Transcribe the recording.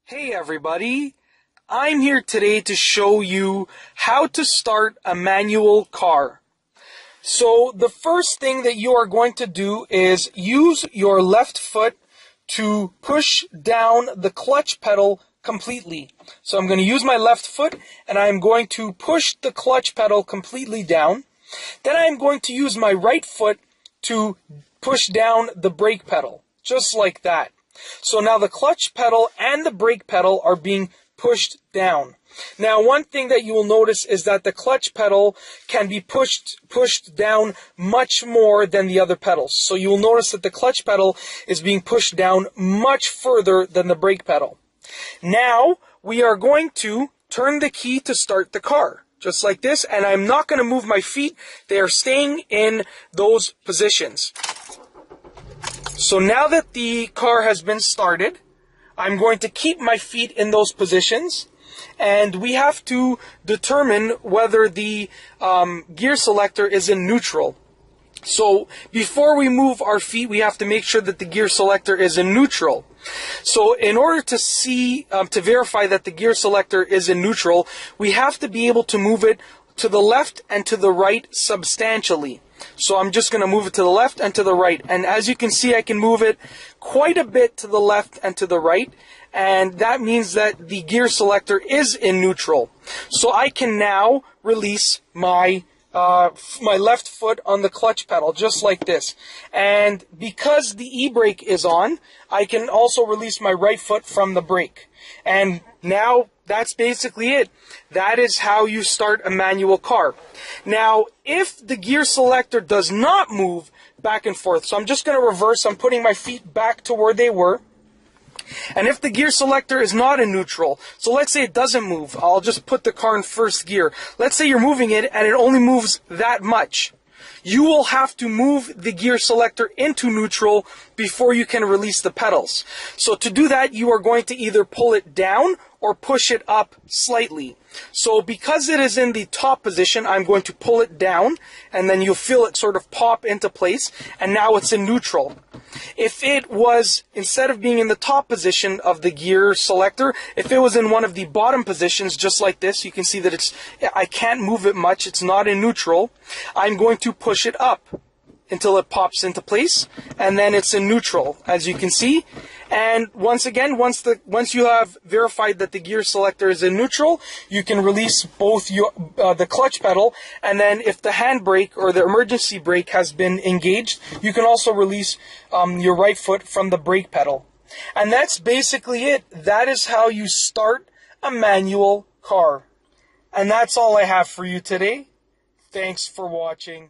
Hey everybody, I'm here today to show you how to start a manual car. So the first thing that you are going to do is use your left foot to push down the clutch pedal completely. So I'm going to use my left foot and I'm going to push the clutch pedal completely down. Then I'm going to use my right foot to push down the brake pedal, just like that. So now the clutch pedal and the brake pedal are being pushed down. Now, one thing that you will notice is that the clutch pedal can be pushed down much more than the other pedals. So you will notice that the clutch pedal is being pushed down much further than the brake pedal. Now, we are going to turn the key to start the car, just like this, and I'm not going to move my feet. They are staying in those positions. So now that the car has been started, I'm going to keep my feet in those positions, and we have to determine whether the gear selector is in neutral. So before we move our feet, we have to make sure that the gear selector is in neutral. So in order to see, to verify that the gear selector is in neutral, we have to be able to move it to the left and to the right substantially. So I'm just going to move it to the left and to the right. And as you can see, I can move it quite a bit to the left and to the right. And that means that the gear selector is in neutral. So I can now release my left foot on the clutch pedal, just like this. And because the e-brake is on, I can also release my right foot from the brake. And now that's basically it. That is how you start a manual car. Now, if the gear selector does not move back and forth, so I'm just going to reverse, I'm putting my feet back to where they were. And if the gear selector is not in neutral, so let's say it doesn't move, I'll just put the car in first gear. Let's say you're moving it and it only moves that much. You will have to move the gear selector into neutral before you can release the pedals. So to do that, you are going to either pull it down or push it up slightly. So because it is in the top position, I'm going to pull it down, and then you'll feel it sort of pop into place, and now it's in neutral. If it was, instead of being in the top position of the gear selector, if it was in one of the bottom positions, just like this, you can see that I can't move it much, it's not in neutral. I'm going to push it up until it pops into place, and then it's in neutral, as you can see. And once again, once you have verified that the gear selector is in neutral, you can release both the clutch pedal, and then if the handbrake or the emergency brake has been engaged, you can also release your right foot from the brake pedal. And that's basically it. That is how you start a manual car. And that's all I have for you today. Thanks for watching.